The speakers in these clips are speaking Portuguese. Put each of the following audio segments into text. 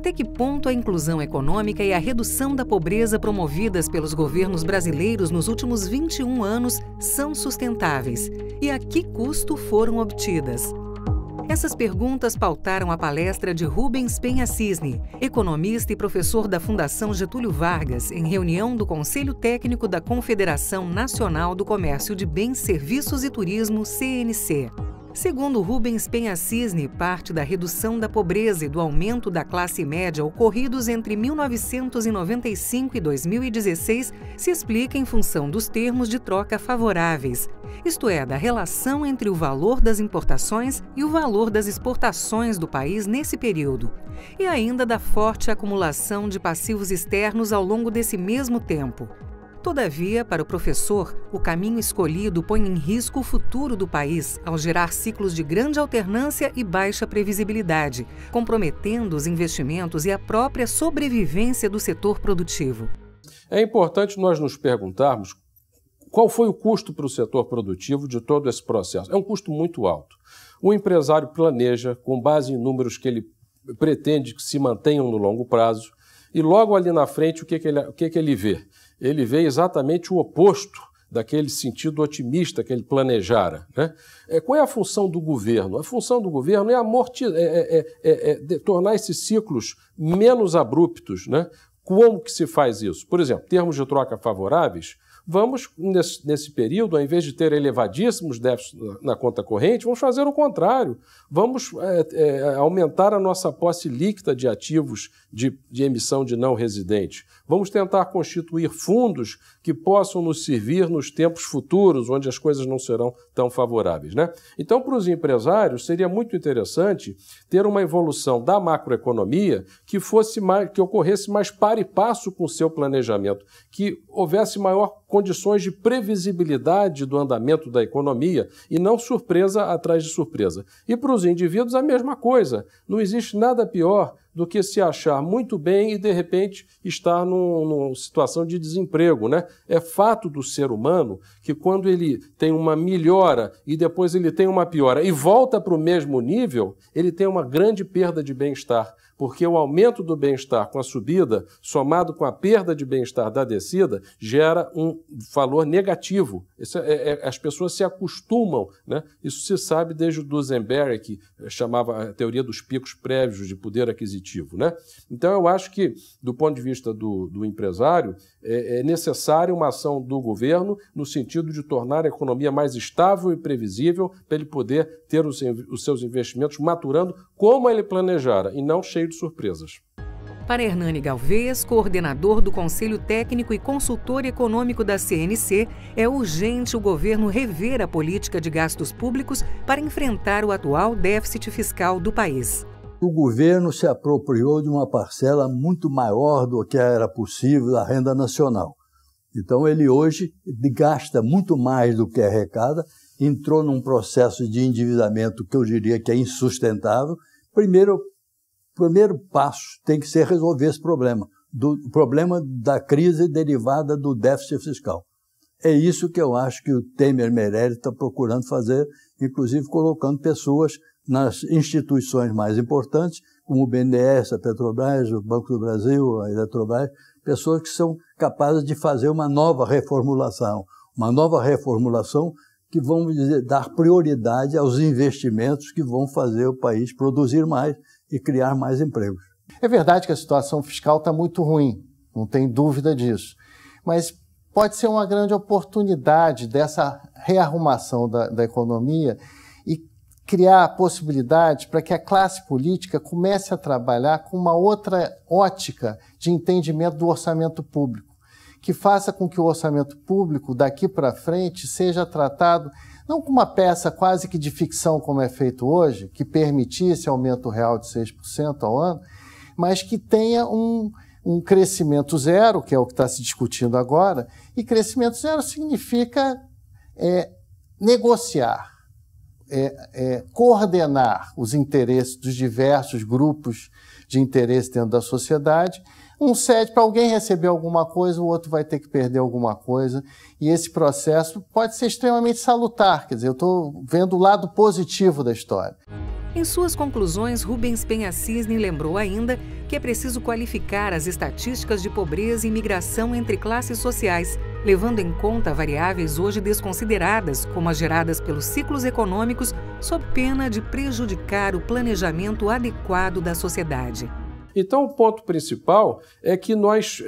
Até que ponto a inclusão econômica e a redução da pobreza promovidas pelos governos brasileiros nos últimos 21 anos são sustentáveis? E a que custo foram obtidas? Essas perguntas pautaram a palestra de Rubens Penha Cisne, economista e professor da Fundação Getúlio Vargas, em reunião do Conselho Técnico da Confederação Nacional do Comércio de Bens, Serviços e Turismo, CNC. Segundo Rubens Penha Cisne, parte da redução da pobreza e do aumento da classe média ocorridos entre 1995 e 2016 se explica em função dos termos de troca favoráveis, isto é, da relação entre o valor das importações e o valor das exportações do país nesse período, e ainda da forte acumulação de passivos externos ao longo desse mesmo tempo. Todavia, para o professor, o caminho escolhido põe em risco o futuro do país ao gerar ciclos de grande alternância e baixa previsibilidade, comprometendo os investimentos e a própria sobrevivência do setor produtivo. É importante nós nos perguntarmos qual foi o custo para o setor produtivo de todo esse processo. É um custo muito alto. O empresário planeja, com base em números que ele pretende que se mantenham no longo prazo, e logo ali na frente o que ele vê? Ele vê exatamente o oposto daquele sentido otimista que ele planejara, né? Qual é a função do governo? A função do governo é tornar esses ciclos menos abruptos, né? Como que se faz isso? Por exemplo, termos de troca favoráveis, vamos, nesse período, ao invés de ter elevadíssimos déficits na conta corrente, vamos fazer o contrário. Vamos aumentar a nossa posse líquida de ativos de emissão de não residente. Vamos tentar constituir fundos que possam nos servir nos tempos futuros, onde as coisas não serão tão favoráveis, né? Então, para os empresários, seria muito interessante ter uma evolução da macroeconomia que ocorresse mais par e passo com o seu planejamento, que houvesse maior condições de previsibilidade do andamento da economia e não surpresa atrás de surpresa. E para os indivíduos a mesma coisa. Não existe nada pior do que se achar muito bem e, de repente, estar numa situação de desemprego, né? É fato do ser humano que quando ele tem uma melhora e depois ele tem uma piora e volta para o mesmo nível, ele tem uma grande perda de bem-estar, porque o aumento do bem-estar com a subida, somado com a perda de bem-estar da descida, gera um valor negativo. As pessoas se acostumam, né? Isso se sabe desde o Duesenberg, que chamava a teoria dos picos prévios de poder aquisitivo, né? Então, eu acho que, do ponto de vista do empresário, é necessária uma ação do governo no sentido de tornar a economia mais estável e previsível para ele poder ter os seus investimentos maturando como ele planejara e não cheio de surpresas. Para Hernani Galvez, coordenador do Conselho Técnico e consultor econômico da CNC, é urgente o governo rever a política de gastos públicos para enfrentar o atual déficit fiscal do país. O governo se apropriou de uma parcela muito maior do que era possível da renda nacional. Então ele hoje gasta muito mais do que arrecada, entrou num processo de endividamento que eu diria que é insustentável. O primeiro passo tem que ser resolver esse problema, o problema da crise derivada do déficit fiscal. É isso que eu acho que o Temer Meirelles está procurando fazer, inclusive colocando pessoas nas instituições mais importantes, como o BNDES, a Petrobras, o Banco do Brasil, a Eletrobras, pessoas que são capazes de fazer uma nova reformulação que vão dar prioridade aos investimentos que vão fazer o país produzir mais e criar mais empregos. É verdade que a situação fiscal está muito ruim, não tem dúvida disso, mas pode ser uma grande oportunidade dessa rearrumação da economia e criar possibilidades para que a classe política comece a trabalhar com uma outra ótica de entendimento do orçamento público, que faça com que o orçamento público daqui para frente seja tratado não como uma peça quase que de ficção como é feito hoje, que permitisse aumento real de 6% ao ano, mas que tenha um crescimento zero, que é o que está se discutindo agora, e crescimento zero significa negociar, coordenar os interesses dos diversos grupos de interesse dentro da sociedade. Um cede para alguém receber alguma coisa, o outro vai ter que perder alguma coisa, e esse processo pode ser extremamente salutar, quer dizer, eu estou vendo o lado positivo da história. Em suas conclusões, Rubens Penha Cisne lembrou ainda que é preciso qualificar as estatísticas de pobreza e migração entre classes sociais, levando em conta variáveis hoje desconsideradas, como as geradas pelos ciclos econômicos, sob pena de prejudicar o planejamento adequado da sociedade. Então, o ponto principal é que nós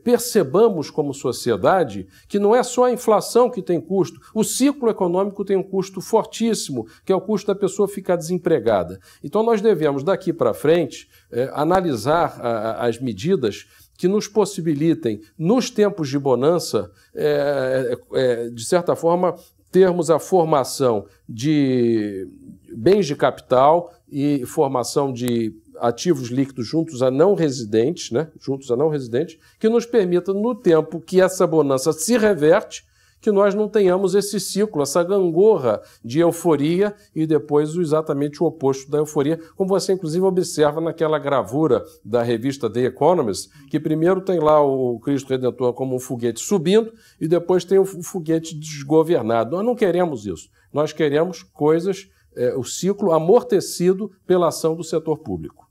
percebamos como sociedade que não é só a inflação que tem custo, o ciclo econômico tem um custo fortíssimo, que é o custo da pessoa ficar desempregada. Então, nós devemos, daqui para frente, analisar as medidas que nos possibilitem, nos tempos de bonança, de certa forma, termos a formação de bens de capital e formação de ativos líquidos juntos a não residentes, que nos permita, no tempo que essa bonança se reverte, que nós não tenhamos esse ciclo, essa gangorra de euforia e depois exatamente o oposto da euforia, como você inclusive observa naquela gravura da revista The Economist, que primeiro tem lá o Cristo Redentor como um foguete subindo e depois tem o foguete desgovernado. Nós não queremos isso. Nós queremos coisas, o ciclo amortecido pela ação do setor público.